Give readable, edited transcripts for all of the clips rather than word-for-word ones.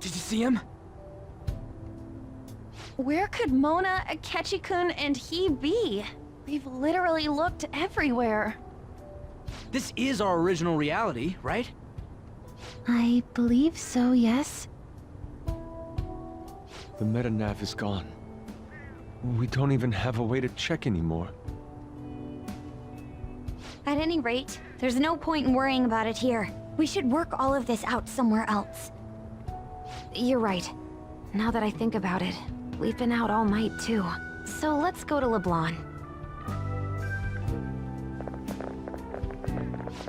Did you see him? Where could Mona, Akechi-kun, and he be? We've literally looked everywhere. This is our original reality, right? I believe so, yes. The metanav is gone. We don't even have a way to check anymore. At any rate, there's no point in worrying about it here. We should work all of this out somewhere else. You're right. Now that I think about it, we've been out all night too. So let's go to LeBlanc.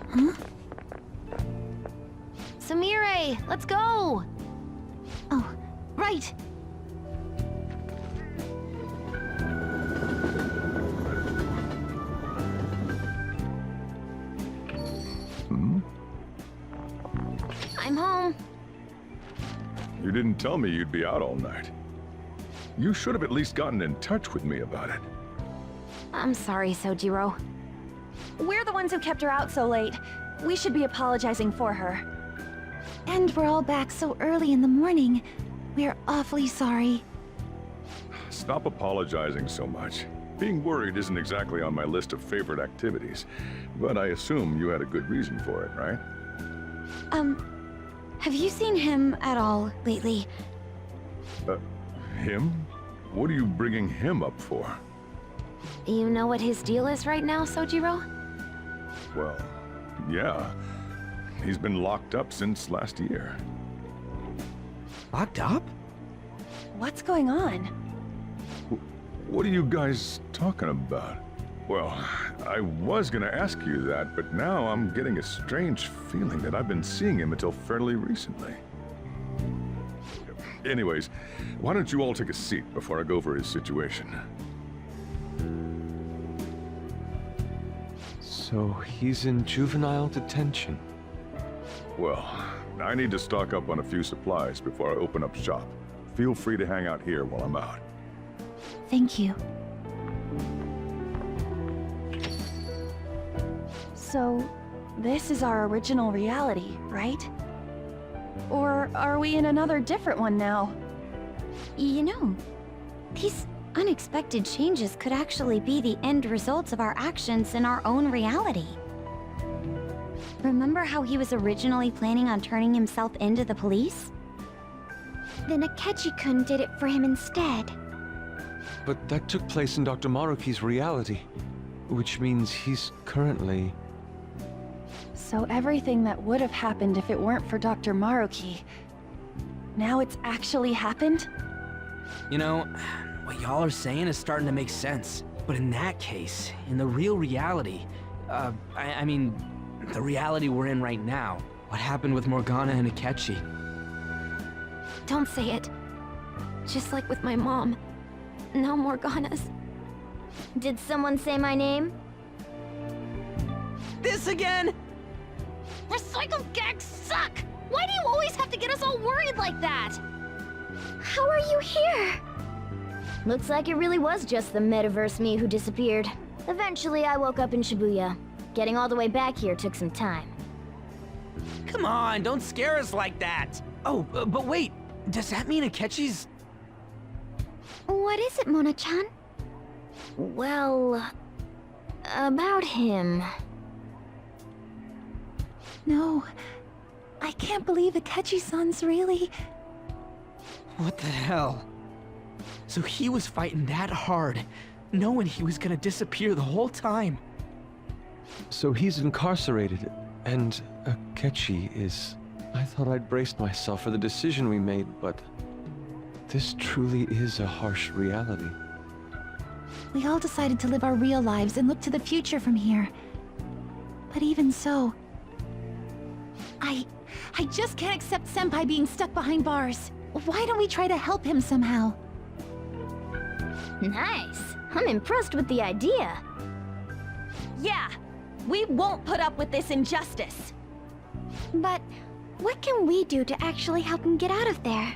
Huh? Samire, let's go! Oh, right. I'm home. You didn't tell me you'd be out all night. You should have at least gotten in touch with me about it. I'm sorry, Sojiro. We're the ones who kept her out so late. We should be apologizing for her. And we're all back so early in the morning. We're awfully sorry. Stop apologizing so much. Being worried isn't exactly on my list of favorite activities, but I assume you had a good reason for it, right? Have you seen him at all lately? Him? What are you bringing him up for? You know what his deal is right now, Sojiro? Well, yeah. He's been locked up since last year. Locked up? What's going on? What are you guys talking about? Well, I was gonna ask you that, but now I'm getting a strange feeling that I've been seeing him until fairly recently. Anyways, why don't you all take a seat before I go over his situation? So he's in juvenile detention. Well, I need to stock up on a few supplies before I open up shop. Feel free to hang out here while I'm out. Thank you. So, this is our original reality, right? Or are we in another different one now? You know, these unexpected changes could actually be the end results of our actions in our own reality. Remember how he was originally planning on turning himself into the police? Then Akechi-kun did it for him instead. But that took place in Dr. Maruki's reality, which means he's currently... So everything that would have happened if it weren't for Dr. Maruki, now it's actually happened? You know, what y'all are saying is starting to make sense. But in that case, in the real reality, I mean, the reality we're in right now, what happened with Morgana and Akechi? Don't say it. Just like with my mom. Now Morgana's. Did someone say my name? This again? Recycled gags suck! Why do you always have to get us all worried like that? How are you here? Looks like it really was just the metaverse me who disappeared. Eventually I woke up in Shibuya. Getting all the way back here took some time. Come on, don't scare us like that! Oh, but wait, does that mean Akechi's... What is it, Mona-chan? Well... about him... No, I can't believe Akechi-san's really... What the hell? So he was fighting that hard, knowing he was gonna disappear the whole time. So he's incarcerated, and Akechi is... I thought I'd braced myself for the decision we made, but... this truly is a harsh reality. We all decided to live our real lives and look to the future from here. But even so... I just can't accept Senpai being stuck behind bars. Why don't we try to help him somehow? Nice. I'm impressed with the idea. Yeah, we won't put up with this injustice. But what can we do to actually help him get out of there?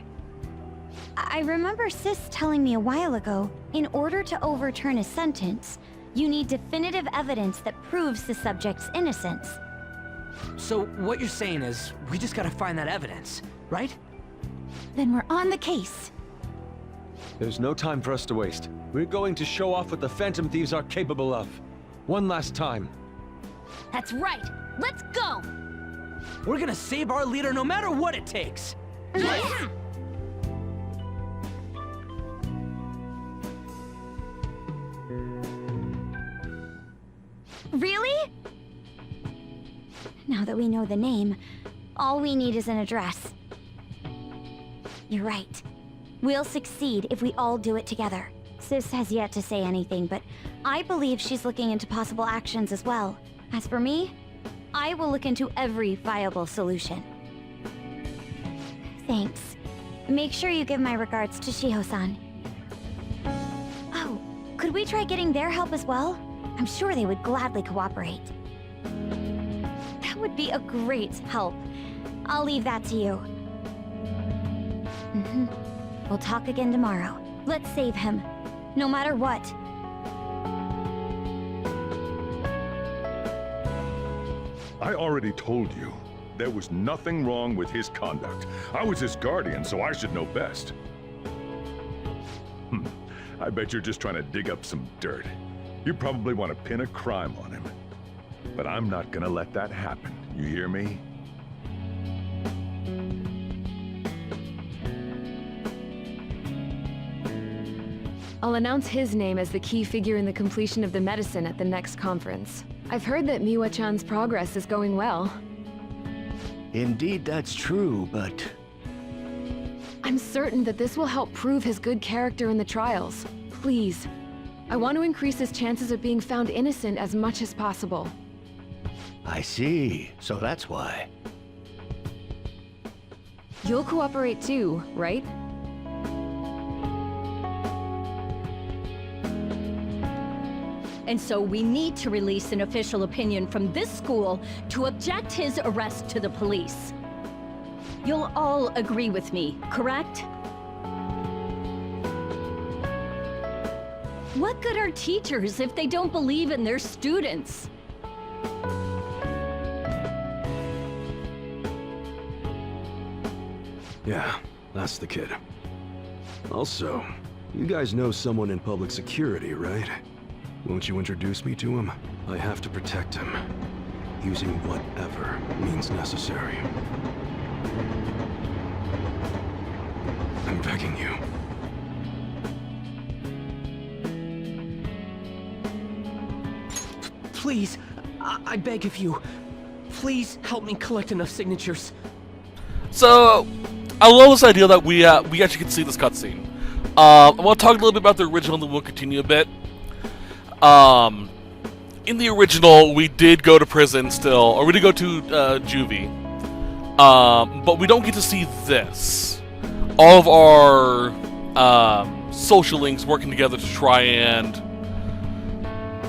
I remember Sis telling me a while ago, in order to overturn a sentence, you need definitive evidence that proves the subject's innocence. So what you're saying is, we just gotta find that evidence, right? Then we're on the case. There's no time for us to waste. We're going to show off what the Phantom Thieves are capable of. One last time. That's right. Let's go! We're gonna save our leader no matter what it takes. Yeah! Really? Now that we know the name, all we need is an address. You're right. We'll succeed if we all do it together. Sis has yet to say anything, but I believe she's looking into possible actions as well. As for me, I will look into every viable solution. Thanks. Make sure you give my regards to Shiho-san. Oh, could we try getting their help as well? I'm sure they would gladly cooperate. That would be a great help. I'll leave that to you. We'll talk again tomorrow. Let's save him, no matter what. I already told you. There was nothing wrong with his conduct. I was his guardian, so I should know best. I bet you're just trying to dig up some dirt. You probably want to pin a crime on him. But I'm not gonna let that happen. You hear me? I'll announce his name as the key figure in the completion of the medicine at the next conference. I've heard that Miwa-chan's progress is going well. Indeed, that's true, but I'm certain that this will help prove his good character in the trials. Please. I want to increase his chances of being found innocent as much as possible. I see. So that's why. You'll cooperate too, right? And so we need to release an official opinion from this school to object his arrest to the police. You'll all agree with me, correct? What good are teachers if they don't believe in their students? Yeah, that's the kid. Also, you guys know someone in public security, right? Won't you introduce me to him? I have to protect him, using whatever means necessary. I'm begging you. Please, I beg of you. Please help me collect enough signatures. So, I love this idea that we actually can see this cutscene. I want to talk a little bit about the original, and then we'll continue a bit. In the original, we did go to prison still, or we did go to juvie. But we don't get to see this. All of our social links working together to try and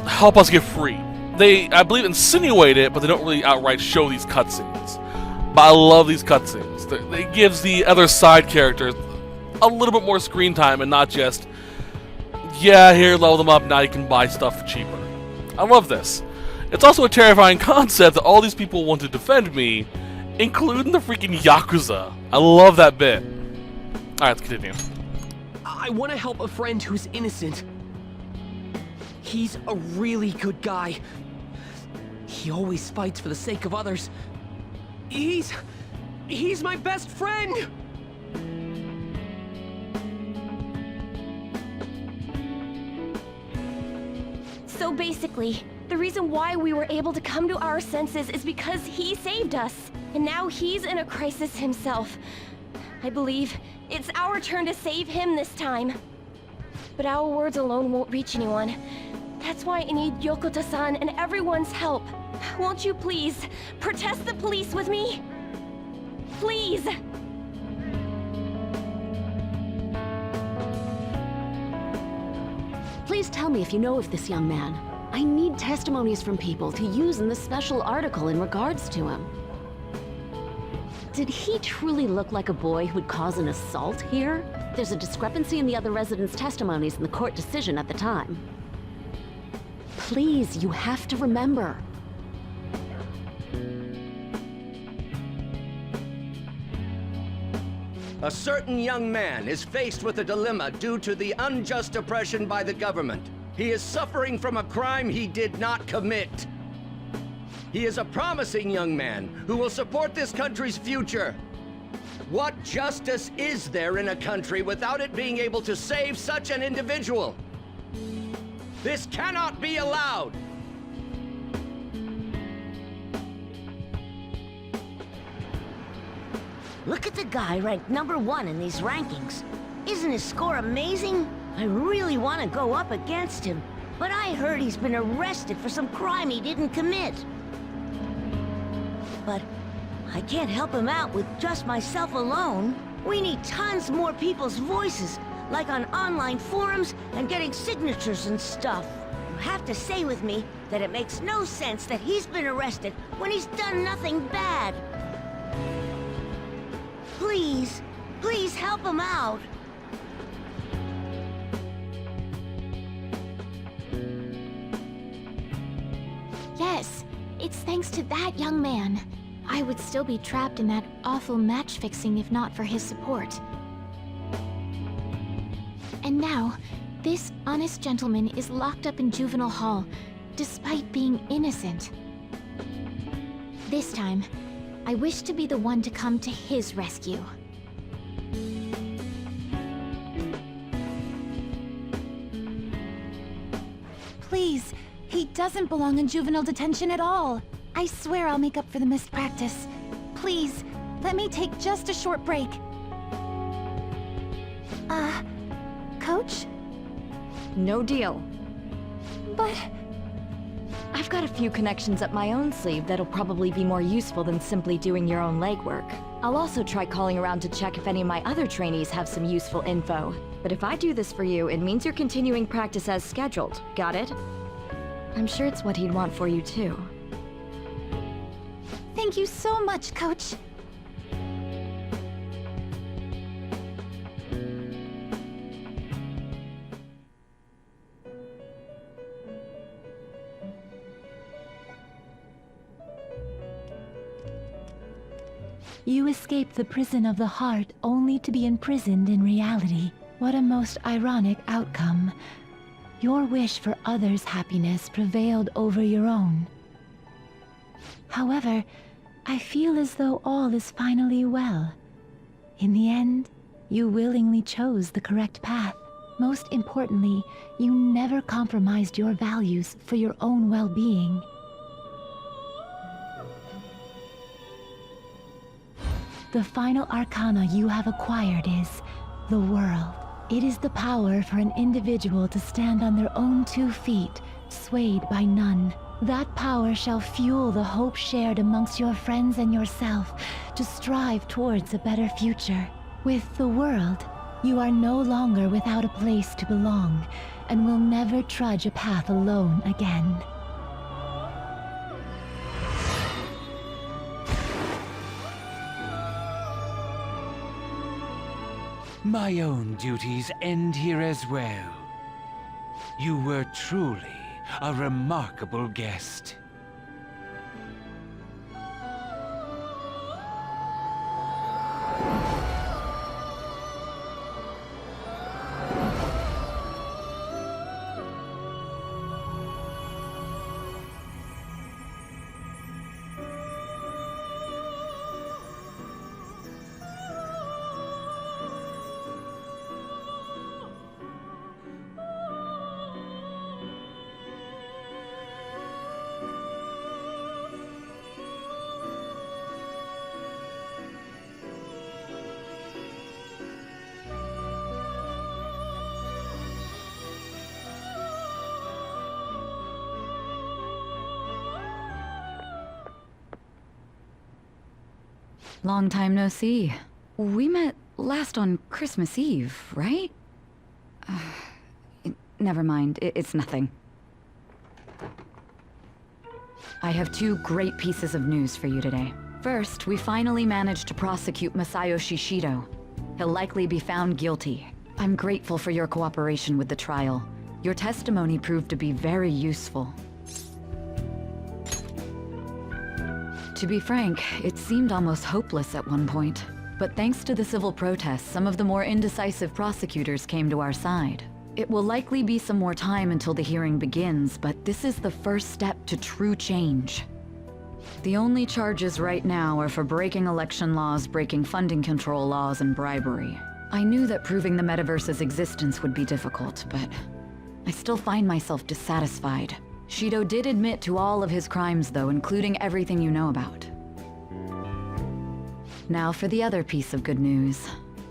help us get free. They, I believe, insinuate it, but they don't really outright show these cutscenes. But I love these cutscenes. It gives the other side characters a little bit more screen time and not just, yeah, here, level them up, now you can buy stuff for cheaper. I love this. It's also a terrifying concept that all these people want to defend me, including the freaking Yakuza. I love that bit. Alright, let's continue. I want to help a friend who's innocent. He's a really good guy. He always fights for the sake of others. He's my best friend! So basically, the reason why we were able to come to our senses is because he saved us. And now he's in a crisis himself. I believe it's our turn to save him this time. But our words alone won't reach anyone. That's why I need Yokota-san and everyone's help. Won't you please protest the police with me? Please! Please tell me if you know of this young man. I need testimonies from people to use in the special article in regards to him. Did he truly look like a boy who would cause an assault here? There's a discrepancy in the other residents' testimonies in the court decision at the time. Please, you have to remember. A certain young man is faced with a dilemma due to the unjust oppression by the government. He is suffering from a crime he did not commit. He is a promising young man who will support this country's future. What justice is there in a country without it being able to save such an individual? This cannot be allowed! Look at the guy ranked #1 in these rankings. Isn't his score amazing? I really want to go up against him, but I heard he's been arrested for some crime he didn't commit. But I can't help him out with just myself alone. We need tons more people's voices, like on online forums and getting signatures and stuff. You have to say with me that it makes no sense that he's been arrested when he's done nothing bad. Please, please help him out. Yes, it's thanks to that young man. I would still be trapped in that awful match fixing if not for his support. And now, this honest gentleman is locked up in juvenile hall, despite being innocent. This time, I wish to be the one to come to his rescue. Please, he doesn't belong in juvenile detention at all. I swear I'll make up for the missed practice. Please, let me take just a short break. Coach? No deal. But... I've got a few connections up my own sleeve that'll probably be more useful than simply doing your own legwork. I'll also try calling around to check if any of my other trainees have some useful info. But if I do this for you, it means you're continuing practice as scheduled. Got it? I'm sure it's what he'd want for you too. Thank you so much, Coach. You escape the prison of the heart only to be imprisoned in reality. What a most ironic outcome. Your wish for others' happiness prevailed over your own. However, I feel as though all is finally well. In the end, you willingly chose the correct path. Most importantly, you never compromised your values for your own well-being. The final arcana you have acquired is the world. It is the power for an individual to stand on their own 2 feet, swayed by none. That power shall fuel the hope shared amongst your friends and yourself to strive towards a better future. With the world, you are no longer without a place to belong, and will never trudge a path alone again. My own duties end here as well. You were truly a remarkable guest. Long time no see. We met last on Christmas Eve, right? Never mind, it's nothing. I have 2 great pieces of news for you today. First, we finally managed to prosecute Masayo Shishido. He'll likely be found guilty. I'm grateful for your cooperation with the trial. Your testimony proved to be very useful. To be frank, it seemed almost hopeless at one point. But thanks to the civil protests, some of the more indecisive prosecutors came to our side. It will likely be some more time until the hearing begins, but this is the first step to true change. The only charges right now are for breaking election laws, breaking funding control laws, and bribery. I knew that proving the metaverse's existence would be difficult, but I still find myself dissatisfied. Shido did admit to all of his crimes, though, including everything you know about. Now for the other piece of good news.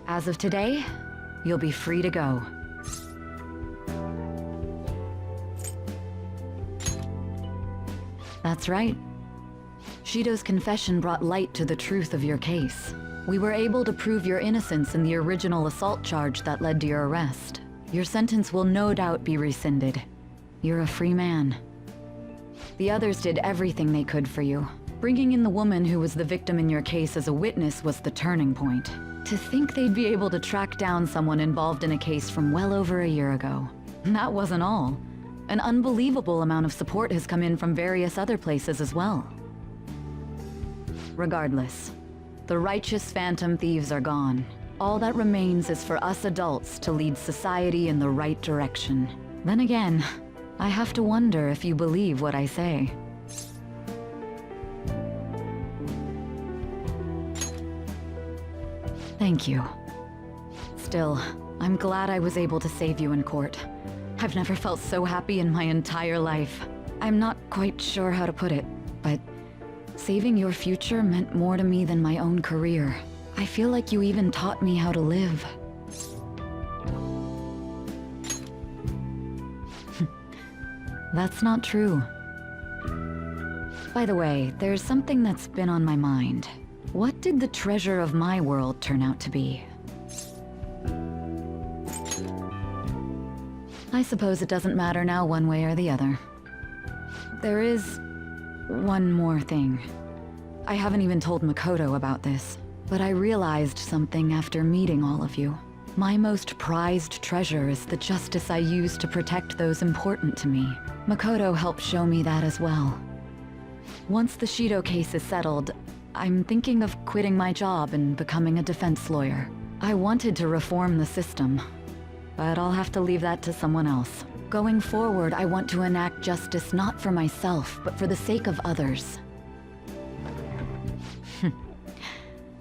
As of today, you'll be free to go. That's right. Shido's confession brought light to the truth of your case. We were able to prove your innocence in the original assault charge that led to your arrest. Your sentence will no doubt be rescinded. You're a free man. The others did everything they could for you. Bringing in the woman who was the victim in your case as a witness was the turning point. To think they'd be able to track down someone involved in a case from well over a year ago. That wasn't all. An unbelievable amount of support has come in from various other places as well. Regardless, the righteous phantom thieves are gone. All that remains is for us adults to lead society in the right direction. Then again, I have to wonder if you believe what I say. Thank you. Still, I'm glad I was able to save you in court. I've never felt so happy in my entire life. I'm not quite sure how to put it, but saving your future meant more to me than my own career. I feel like you even taught me how to live. That's not true. By the way, there's something that's been on my mind. What did the treasure of my world turn out to be? I suppose it doesn't matter now one way or the other. There is one more thing. I haven't even told Makoto about this, but I realized something after meeting all of you. My most prized treasure is the justice I use to protect those important to me. Makoto helped show me that as well. Once the Shido case is settled, I'm thinking of quitting my job and becoming a defense lawyer. I wanted to reform the system, but I'll have to leave that to someone else. Going forward, I want to enact justice not for myself, but for the sake of others.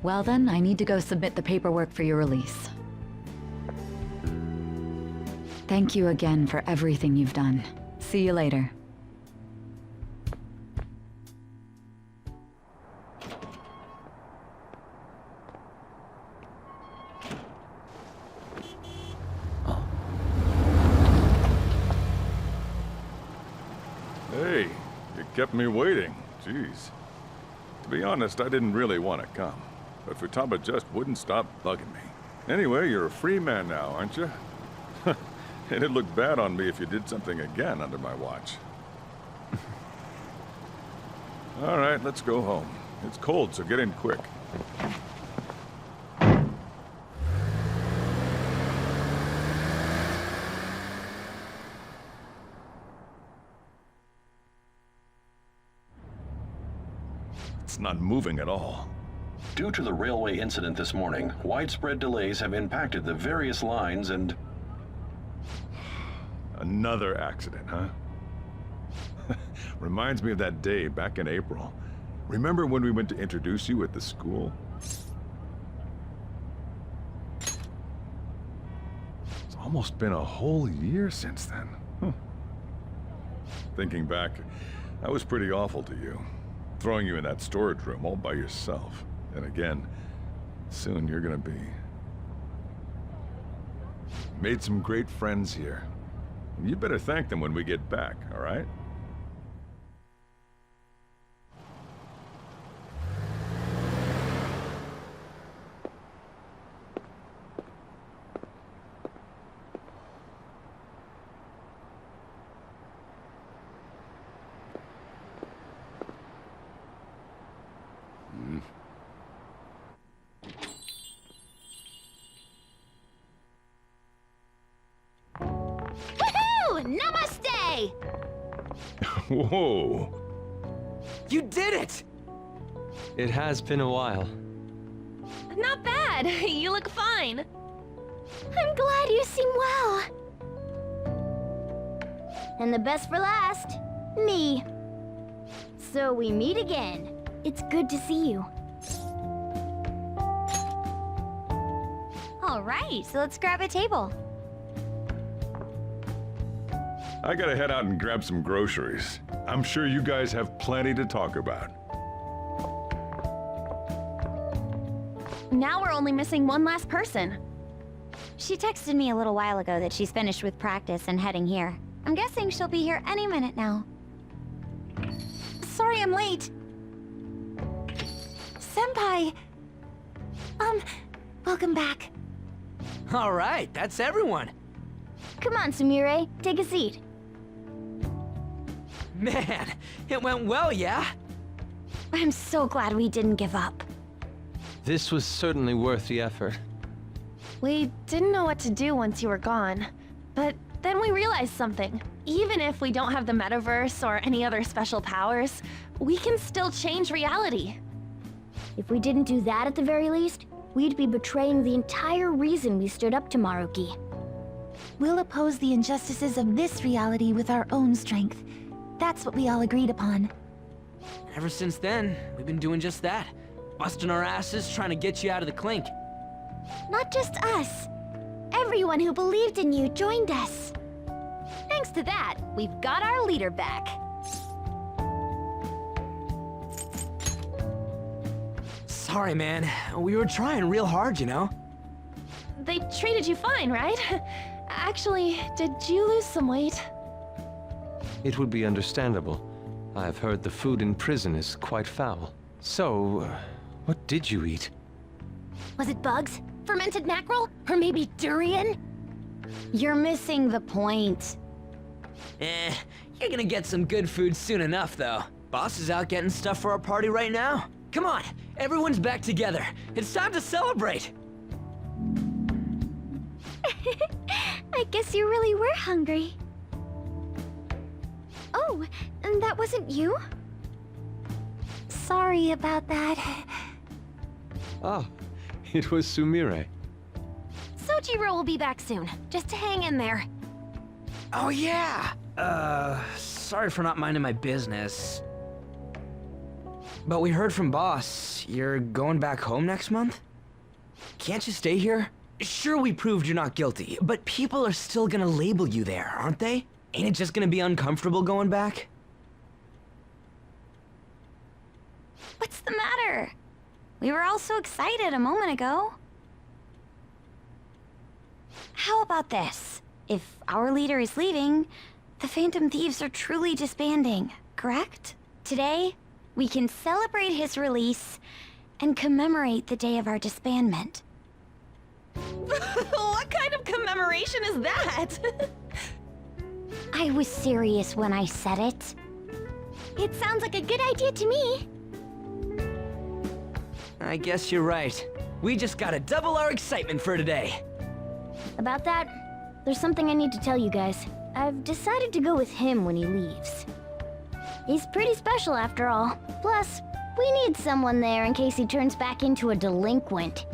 Well then, I need to go submit the paperwork for your release. Thank you again for everything you've done. See you later. Hey, you kept me waiting. Jeez. To be honest, I didn't really want to come, but Futaba just wouldn't stop bugging me. Anyway, you're a free man now, aren't you? It'd look bad on me if you did something again under my watch. All right, let's go home. It's cold, so get in quick. It's not moving at all. Due to the railway incident this morning, widespread delays have impacted the various lines and... Another accident, huh? Reminds me of that day back in April. Remember when we went to introduce you at the school? It's almost been a whole year since then. Thinking back, I was pretty awful to you. Throwing you in that storage room all by yourself. And again, soon you're gonna be. Made some great friends here. You better thank them when we get back, all right? Namaste! Whoa! You did it! It has been a while. Not bad. You look fine. I'm glad you seem well. And the best for last, me. So we meet again. It's good to see you. All right, so let's grab a table. I gotta head out and grab some groceries. I'm sure you guys have plenty to talk about. Now we're only missing one last person. She texted me a little while ago that she's finished with practice and heading here. I'm guessing she'll be here any minute now. Sorry I'm late. Senpai! Welcome back. All right, that's everyone. Come on, Sumire, take a seat. Man, it went well, yeah? I'm so glad we didn't give up. This was certainly worth the effort. We didn't know what to do once you were gone. But then we realized something. Even if we don't have the metaverse or any other special powers, we can still change reality. If we didn't do that at the very least, we'd be betraying the entire reason we stood up to Maruki. We'll oppose the injustices of this reality with our own strength. That's what we all agreed upon. Ever since then, we've been doing just that. Busting our asses trying to get you out of the clink. Not just us. Everyone who believed in you joined us. Thanks to that, we've got our leader back. Sorry, man. We were trying real hard, you know? They treated you fine, right? Actually, did you lose some weight? It would be understandable. I've heard the food in prison is quite foul. So, what did you eat? Was it bugs? Fermented mackerel? Or maybe durian? You're missing the point. You're gonna get some good food soon enough, though. Boss is out getting stuff for our party right now. Come on, everyone's back together. It's time to celebrate. I guess you really were hungry. Oh, and that wasn't you? Sorry about that. Ah, it was Sumire. Sojiro will be back soon. Just hang in there. Oh, yeah! Sorry for not minding my business. But we heard from Boss. You're going back home next month? Can't you stay here? Sure, we proved you're not guilty, but people are still gonna label you there, aren't they? Ain't it just gonna be uncomfortable going back? What's the matter? We were all so excited a moment ago. How about this? If our leader is leaving, the Phantom Thieves are truly disbanding, correct? Today, we can celebrate his release and commemorate the day of our disbandment. What kind of commemoration is that? I was serious when I said it. It sounds like a good idea to me. I guess you're right. We just gotta double our excitement for today. About that, there's something I need to tell you guys. I've decided to go with him when he leaves. He's pretty special after all. Plus, we need someone there in case he turns back into a delinquent.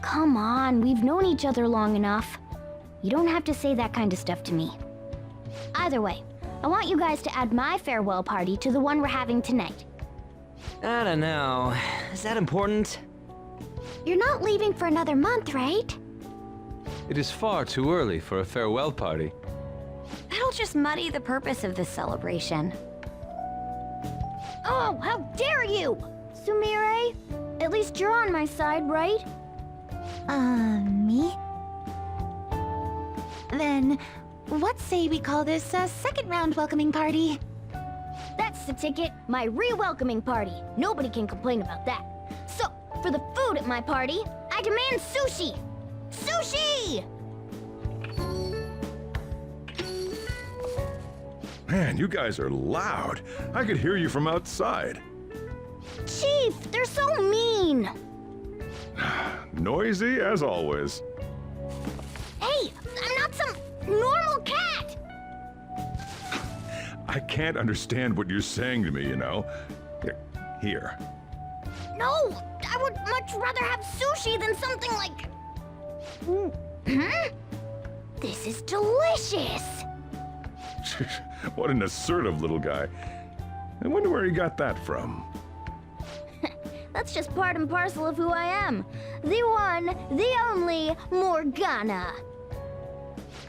Come on, we've known each other long enough. You don't have to say that kind of stuff to me. Either way, I want you guys to add my farewell party to the one we're having tonight. I don't know. Is that important? You're not leaving for another month, right? It is far too early for a farewell party. That'll just muddy the purpose of this celebration. Oh, how dare you! Sumire, at least you're on my side, right? Me? Then, what say we call this a second round welcoming party? That's the ticket, my re-welcoming party. Nobody can complain about that. So, for the food at my party, I demand sushi! Sushi! Man, you guys are loud. I could hear you from outside. Chief, they're so mean! Noisy as always. Hey, I'm not some normal cat! I can't understand what you're saying to me, you know? Here. No! I would much rather have sushi than something like... This is delicious! What an assertive little guy. I wonder where he got that from. That's just part and parcel of who I am. The one, the only Morgana.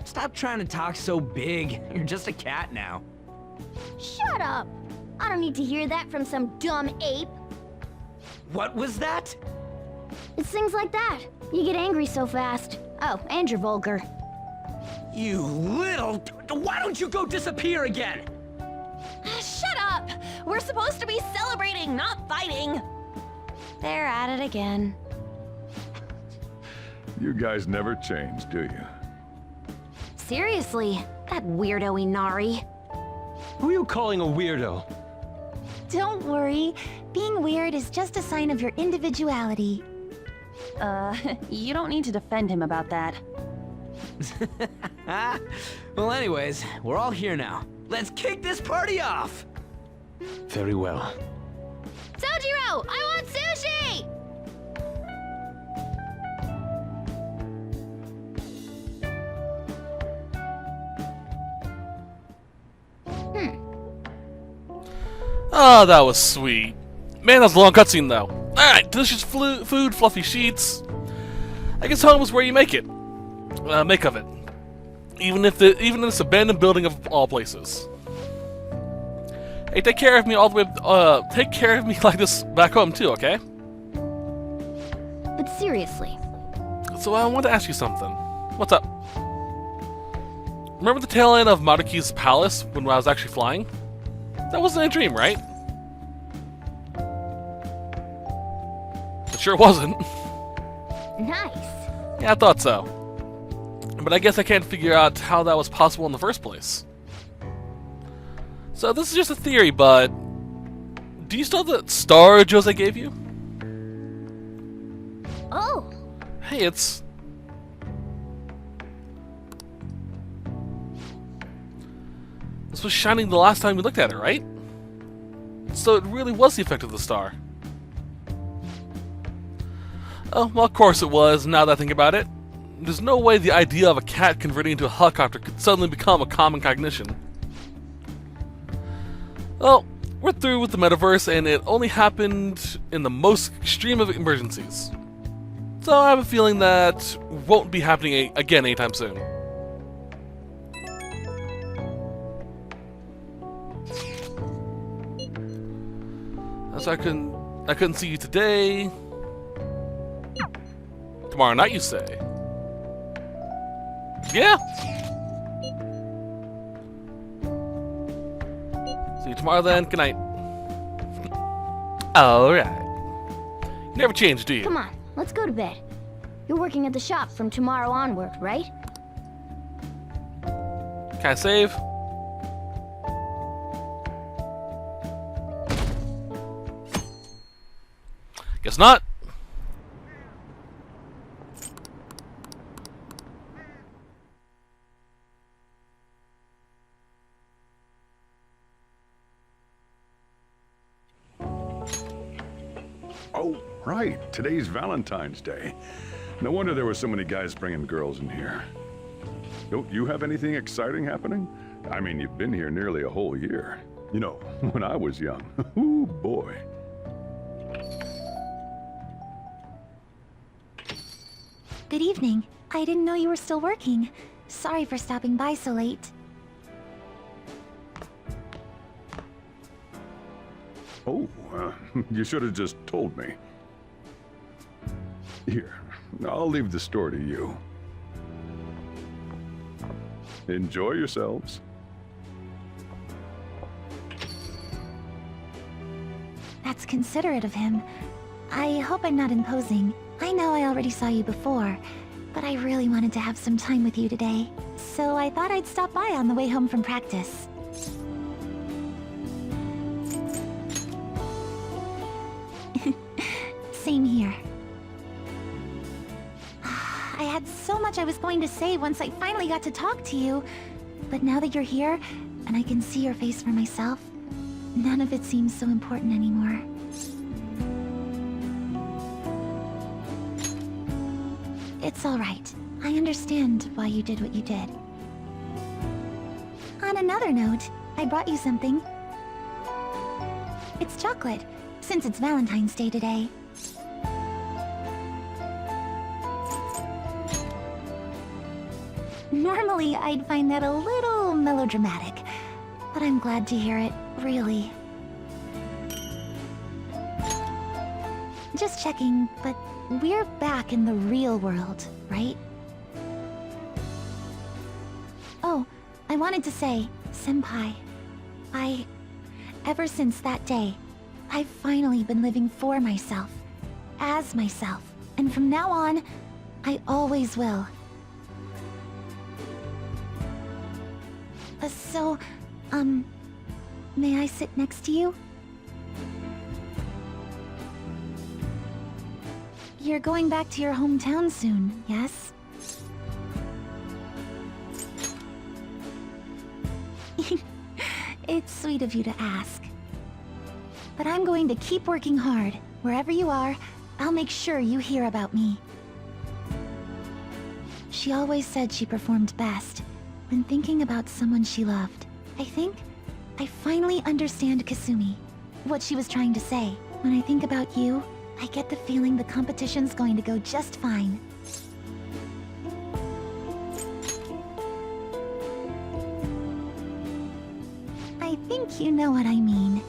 Stop trying to talk so big. You're just a cat now. Shut up! I don't need to hear that from some dumb ape. What was that? It's things like that. You get angry so fast. Oh, and you're vulgar. You little... Why don't you go disappear again? Shut up! We're supposed to be celebrating, not fighting! They're at it again. You guys never change, do you? Seriously, that weirdo Inari. Who are you calling a weirdo? Don't worry. Being weird is just a sign of your individuality. You don't need to defend him about that. Well, anyways, we're all here now. Let's kick this party off! Very well. Sojiro, I want sushi! Oh, that was sweet. Man, that was a long cutscene though. Alright, delicious food, fluffy sheets. I guess home is where you make it. Make of it. Even in this abandoned building of all places. Hey, take care of me all the way. Take care of me like this back home too, okay? But seriously. So I wanted to ask you something. What's up? Remember the tail end of Maruki's palace when I was actually flying? That wasn't a dream, right? It sure wasn't. Nice. Yeah, I thought so. But I guess I can't figure out how that was possible in the first place. So this is just a theory, but... do you still have the star Jose gave you? Oh! Hey, it's... this was shining the last time we looked at it, right? So it really was the effect of the star. Oh, well, of course it was, now that I think about it. There's no way the idea of a cat converting into a helicopter could suddenly become a common cognition. Well, we're through with the metaverse, and it only happened in the most extreme of emergencies. So I have a feeling that won't be happening again anytime soon. So I couldn't see you today. Tomorrow night, you say? Yeah. See you tomorrow then. Good night. Alright. You never change, do you? Come on, let's go to bed. You're working at the shop from tomorrow onward, right? Can I save? Guess not. Oh, right. Today's Valentine's Day. No wonder there were so many guys bringing girls in here. Don't you have anything exciting happening? I mean, you've been here nearly a whole year. You know, when I was young. Ooh, boy. Good evening. I didn't know you were still working. Sorry for stopping by so late. Oh, you should have just told me. Here, I'll leave the store to you. Enjoy yourselves. That's considerate of him. I hope I'm not imposing. I know I already saw you before, but I really wanted to have some time with you today. So I thought I'd stop by on the way home from practice. Same here. I had so much I was going to say once I finally got to talk to you. But now that you're here, and I can see your face for myself, none of it seems so important anymore. It's alright. I understand why you did what you did. On another note, I brought you something. It's chocolate, since it's Valentine's Day today. Normally, I'd find that a little melodramatic, but I'm glad to hear it, really. Just checking, but we're back in the real world, right? Oh, I wanted to say, Senpai, ever since that day, I've finally been living for myself, as myself, and from now on, I always will. So, may I sit next to you? You're going back to your hometown soon, yes? It's sweet of you to ask. But I'm going to keep working hard. Wherever you are, I'll make sure you hear about me. She always said she performed best when thinking about someone she loved. I think I finally understand Kasumi, what she was trying to say. When I think about you, I get the feeling the competition's going to go just fine. I think you know what I mean.